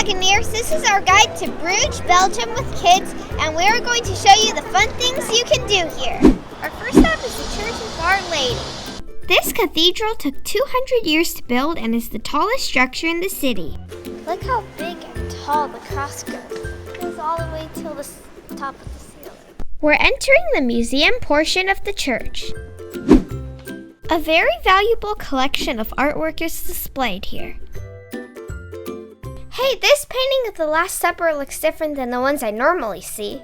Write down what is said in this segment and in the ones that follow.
Wagoneers, this is our guide to Bruges, Belgium with kids, and we are going to show you the fun things you can do here. Our first stop is the Church of Our Lady. This cathedral took 200 years to build and is the tallest structure in the city. Look how big and tall the cross goes. It goes all the way till the top of the ceiling. We're entering the museum portion of the church. A very valuable collection of artwork is displayed here. Hey, this painting of the Last Supper looks different than the ones I normally see.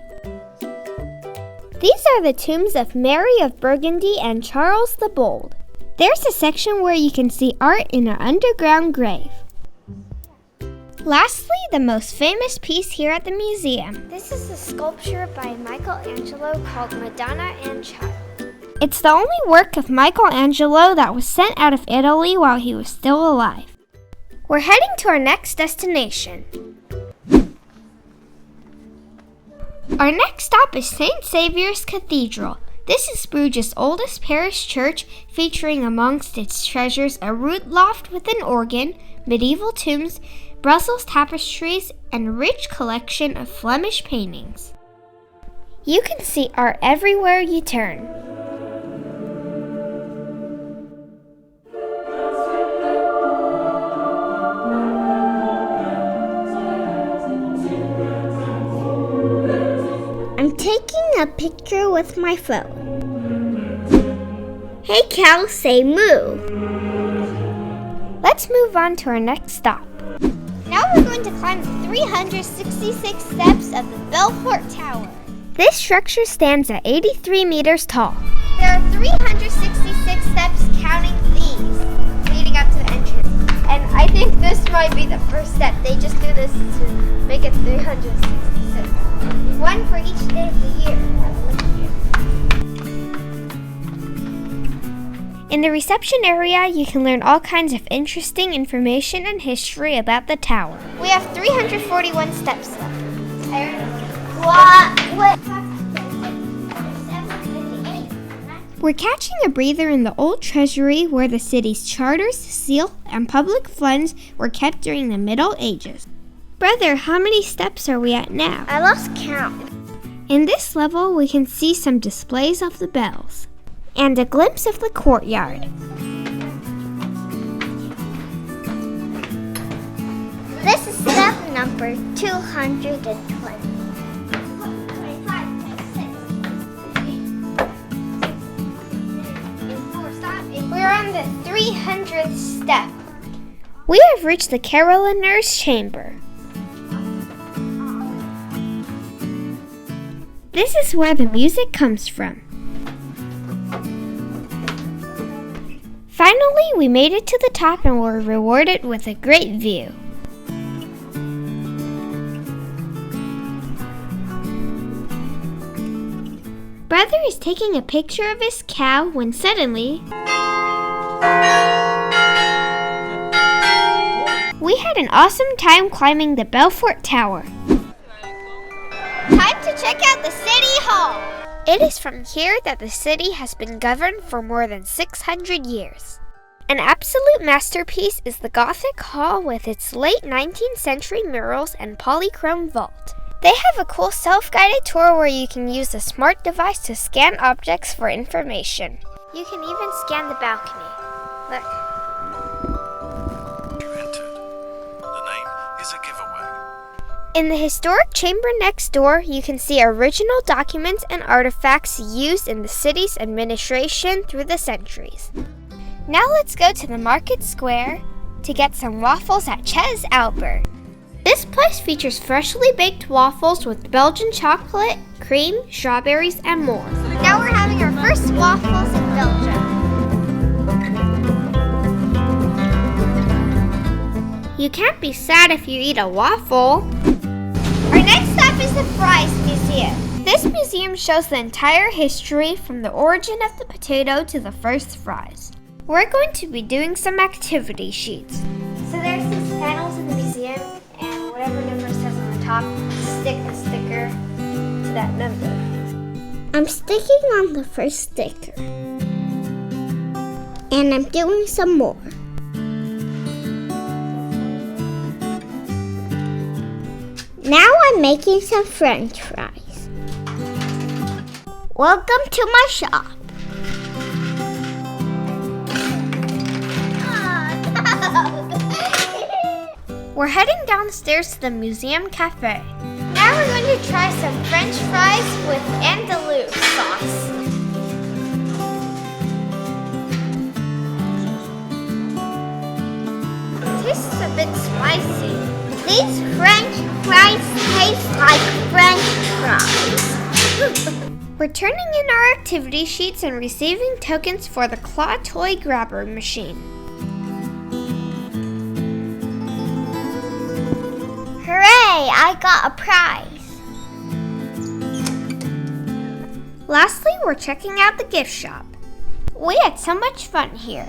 These are the tombs of Mary of Burgundy and Charles the Bold. There's a section where you can see art in an underground grave. Lastly, the most famous piece here at the museum. This is a sculpture by Michelangelo called Madonna and Child. It's the only work of Michelangelo that was sent out of Italy while he was still alive. We're heading to our next destination. Our next stop is St. Saviour's Cathedral. This is Bruges' oldest parish church, featuring amongst its treasures a root loft with an organ, medieval tombs, Brussels tapestries, and a rich collection of Flemish paintings. You can see art everywhere you turn. I'm taking a picture with my phone. Hey cow, say moo. Let's move on to our next stop. Now we're going to climb the 366 steps of the Belfort Tower. This structure stands at 83 meters tall. There are 366 steps counting these, leading up to the entrance. And I think this might be the first step. They just do this to make it 366. One for each day of the year. In the reception area, you can learn all kinds of interesting information and history about the tower. We have 341 steps left. We're catching a breather in the old treasury where the city's charters, seal, and public funds were kept during the Middle Ages. Brother, how many steps are we at now? I lost count. In this level, we can see some displays of the bells and a glimpse of the courtyard. This is step number 220. We're on the 300th step. We have reached the Caroliner's chamber. This is where the music comes from. Finally, we made it to the top and were rewarded with a great view. Brother is taking a picture of his cow when suddenly we had an awesome time climbing the Belfort Tower. Time to check out the City Hall. It is from here that the city has been governed for more than 600 years. An absolute masterpiece is the Gothic Hall with its late 19th century murals and polychrome vault. They have a cool self-guided tour where you can use a smart device to scan objects for information. You can even scan the balcony. Look. You entered. The name is a giveaway. In the historic chamber next door, you can see original documents and artifacts used in the city's administration through the centuries. Now let's go to the market square to get some waffles at Ches Albert. This place features freshly baked waffles with Belgian chocolate, cream, strawberries, and more. Now we're having our first waffles in Belgium. You can't be sad if you eat a waffle. Our next stop is the Fries Museum. This museum shows the entire history from the origin of the potato to the first fries. We're going to be doing some activity sheets. So there's these panels in the museum, and whatever number says on the top, stick the sticker to that number. I'm sticking on the first sticker. And I'm doing some more. Now I'm making some French fries. Welcome to my shop. We're heading downstairs to the museum cafe. Now we're going to try some French fries with andalouse sauce. Tastes a bit spicy. These French fries taste like French fries. We're turning in our activity sheets and receiving tokens for the claw toy grabber machine. Hooray! I got a prize. Lastly, we're checking out the gift shop. We had so much fun here.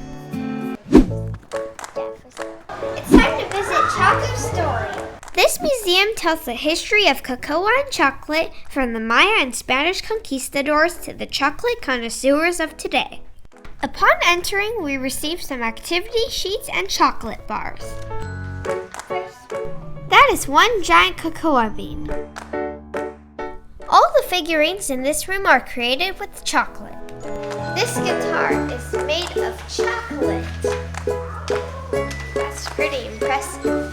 It's time to visit Choco's story. This museum tells the history of cocoa and chocolate from the Maya and Spanish conquistadors to the chocolate connoisseurs of today. Upon entering, we received some activity sheets and chocolate bars. That is one giant cocoa bean. All the figurines in this room are created with chocolate. This guitar is made of chocolate. That's pretty impressive.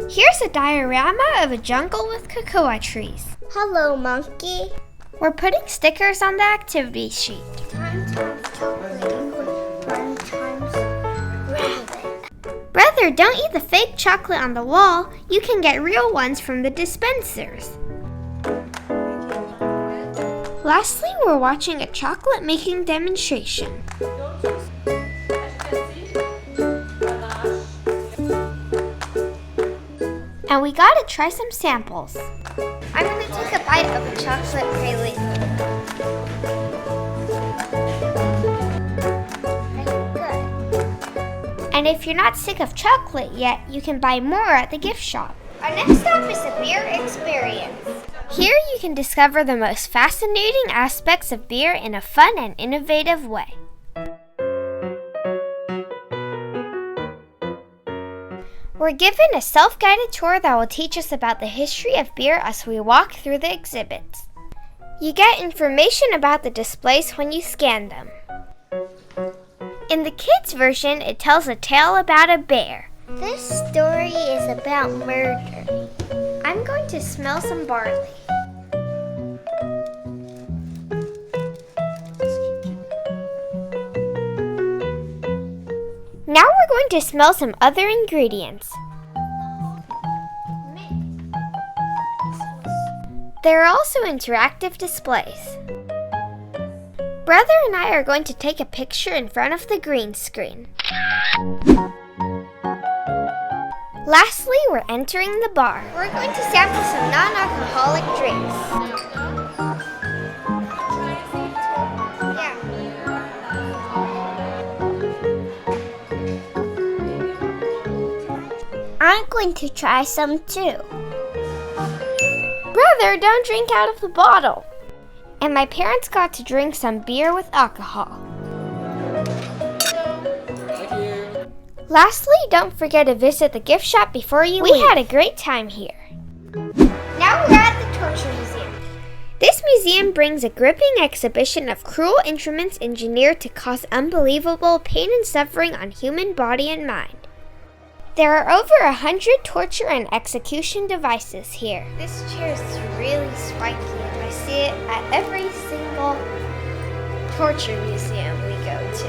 Here's a diorama of a jungle with cocoa trees. Hello, monkey. We're putting stickers on the activity sheet. Time times chocolate equals 1 times rabbit. Brother, don't eat the fake chocolate on the wall. You can get real ones from the dispensers. Lastly, we're watching a chocolate making demonstration. And we gotta try some samples. I'm gonna take a bite of a chocolate praline. Good. And if you're not sick of chocolate yet, you can buy more at the gift shop. Our next stop is the beer experience. Here you can discover the most fascinating aspects of beer in a fun and innovative way. We're given a self-guided tour that will teach us about the history of beer as we walk through the exhibits. You get information about the displays when you scan them. In the kids' version, it tells a tale about a bear. This story is about murder. I'm going to smell some barley. Now we're going to smell some other ingredients. There are also interactive displays. Brother and I are going to take a picture in front of the green screen. Lastly, we're entering the bar. We're going to sample some non-alcoholic drinks. I'm going to try some too. Brother, don't drink out of the bottle. And my parents got to drink some beer with alcohol. Lastly, don't forget to visit the gift shop before you leave. We had a great time here. Now we're at the Torture Museum. This museum brings a gripping exhibition of cruel instruments engineered to cause unbelievable pain and suffering on human body and mind. There are over 100 torture and execution devices here. This chair is really spiky, and I see it at every single torture museum we go to.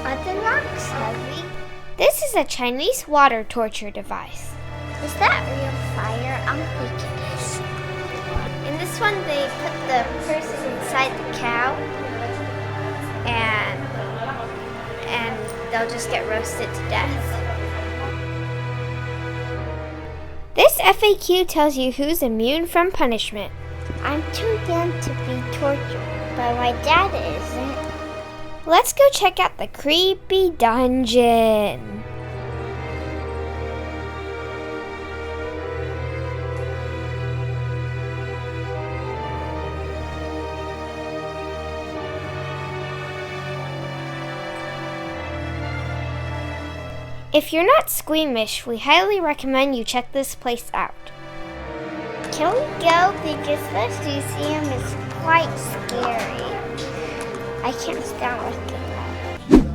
Are the rocks heavy? This is a Chinese water torture device. Is that real fire? I think it is. In this one, they put the person inside the cow, and they'll just get roasted to death. This FAQ tells you who's immune from punishment. I'm too young to be tortured, but my dad isn't. Let's go check out the creepy dungeon. If you're not squeamish, we highly recommend you check this place out. Can we go? Because this museum is quite scary. I can't stand looking at it.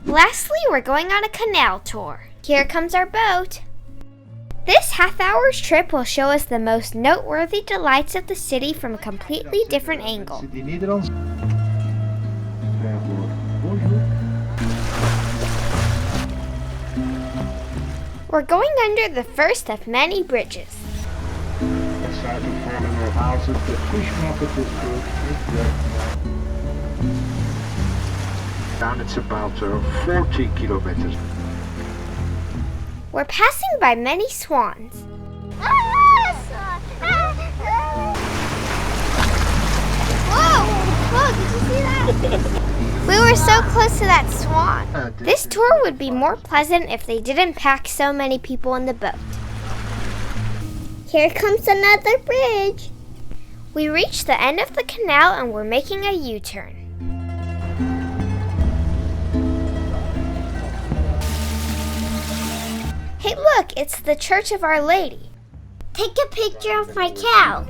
Lastly, we're going on a canal tour. Here comes our boat. This half-hour's trip will show us the most noteworthy delights of the city from a completely different angle. We're going under the first of many bridges. Down it's about 40 kilometers. We're passing by many swans. Whoa, did you see that? We were so close to that swan. This tour would be more pleasant if they didn't pack so many people in the boat. Here comes another bridge. We reached the end of the canal and we're making a U-turn. Hey look, it's the Church of Our Lady. Take a picture of my cow.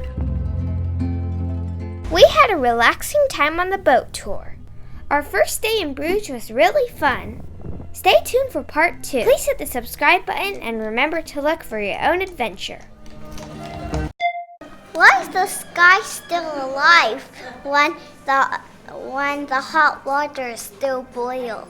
We had a relaxing time on the boat tour. Our first day in Bruges was really fun. Stay tuned for part 2. Please hit the subscribe button and remember to look for your own adventure. Why is the sky still alive when the hot water is still boiling?